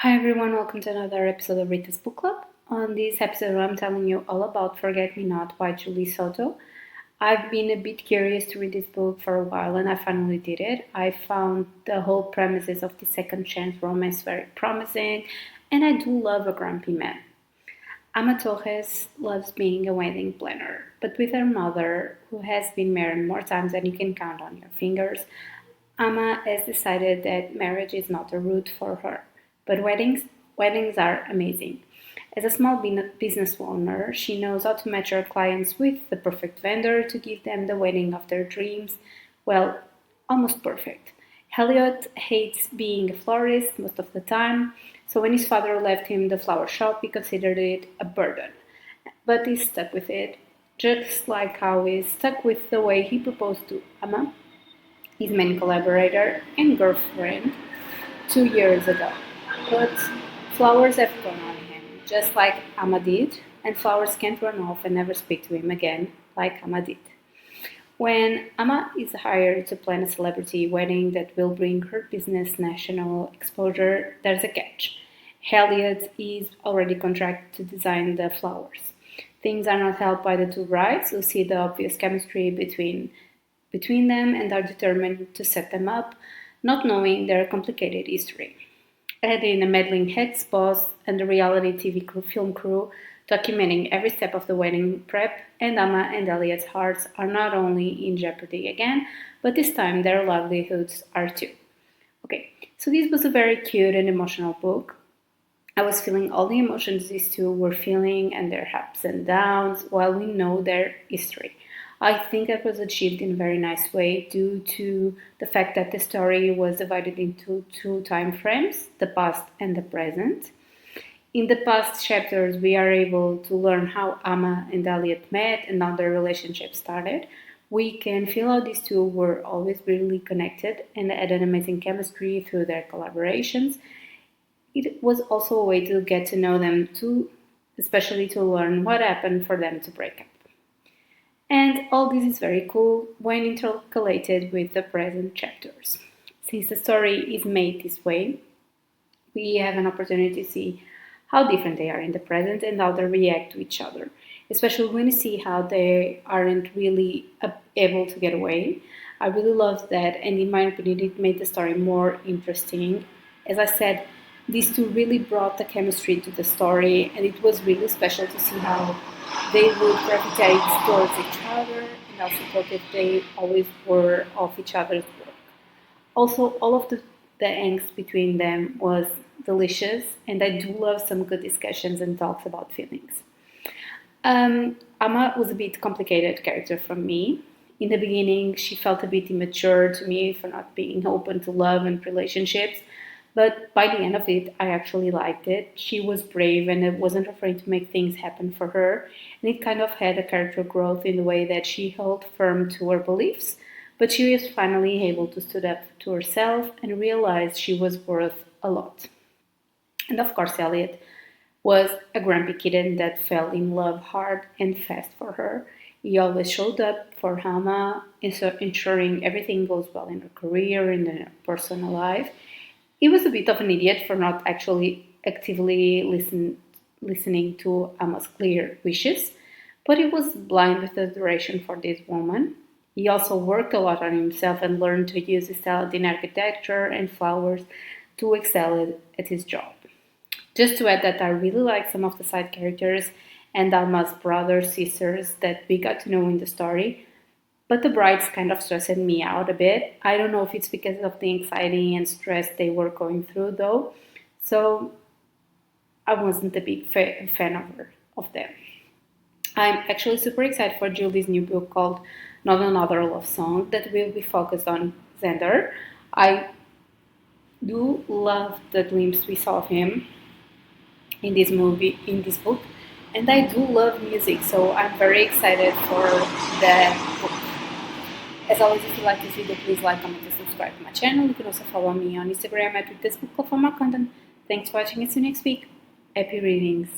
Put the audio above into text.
Hi everyone, welcome to another episode of Rita's Book Club. On this episode, I'm telling you all about Forget Me Not by Julie Soto. I've been a bit curious to read this book for a while and I finally did it. I found the whole premises of the second chance romance very promising and I do love a grumpy man. Ama Torres loves being a wedding planner, but with her mother, who has been married more times than you can count on your fingers, Ama has decided that marriage is not a route for her. But weddings are amazing. As a small business owner, she knows how to match her clients with the perfect vendor to give them the wedding of their dreams. Well, almost perfect. Elliot hates being a florist most of the time, so when his father left him the flower shop, he considered it a burden. But he's stuck with it, just like how he's stuck with the way he proposed to Amma, his main collaborator and girlfriend, 2 years ago. But flowers have grown on him, just like Amma did, and flowers can't run off and never speak to him again, like Amma did. When Amma is hired to plan a celebrity wedding that will bring her business national exposure, there's a catch. Elliot is already contracted to design the flowers. Things are not helped by the two brides, who see the obvious chemistry between them and are determined to set them up, not knowing their complicated history. Add in a meddling ex-boss and a reality film crew documenting every step of the wedding prep, and Amma and Elliot's hearts are not only in jeopardy again, but this time their livelihoods are too. Okay, so this was a very cute and emotional book. I was feeling all the emotions these two were feeling and their ups and downs while we know their history. I think that was achieved in a very nice way due to the fact that the story was divided into two time frames, the past and the present. In the past chapters, we are able to learn how Amma and Elliot met and how their relationship started. We can feel how these two were always really connected and had an amazing chemistry through their collaborations. It was also a way to get to know them too, especially to learn what happened for them to break up. And all this is very cool when intercalated with the present chapters. Since the story is made this way, we have an opportunity to see how different they are in the present and how they react to each other, especially when you see how they aren't really able to get away. I really loved that, and in my opinion, it made the story more interesting. As I said, these two really brought the chemistry to the story, and it was really special to see how they would gravitate towards each other and how supportive they always were of each other's work. Also, all of the angst between them was delicious, and I do love some good discussions and talks about feelings. Amma was a bit complicated character for me. In the beginning, she felt a bit immature to me for not being open to love and relationships. But by the end of it, I actually liked it. She was brave and wasn't afraid to make things happen for her. And it kind of had a character growth in the way that she held firm to her beliefs. But she was finally able to stand up to herself and realize she was worth a lot. And of course, Elliot was a grumpy kitten that fell in love hard and fast for her. He always showed up for Hama, ensuring everything goes well in her career and in her personal life. He was a bit of an idiot for not actually actively listening to Amma's clear wishes, but he was blind with adoration for this woman. He also worked a lot on himself and learned to use his talent in architecture and flowers to excel at his job. Just to add that I really like some of the side characters and Alma's brothers, sisters that we got to know in the story, but the brides kind of stressed me out a bit. I don't know if it's because of the anxiety and stress they were going through though, so I wasn't a big fan of them. I'm actually super excited for Julie's new book called Not Another Love Song that will be focused on Xander. I do love the glimpse we saw of him in this book, and I do love music, so I'm very excited for the book. As always, if you like this video, please like, comment, and subscribe to my channel. You can also follow me on Instagram at ritasbookclub for more content. Thanks for watching and see you next week. Happy readings!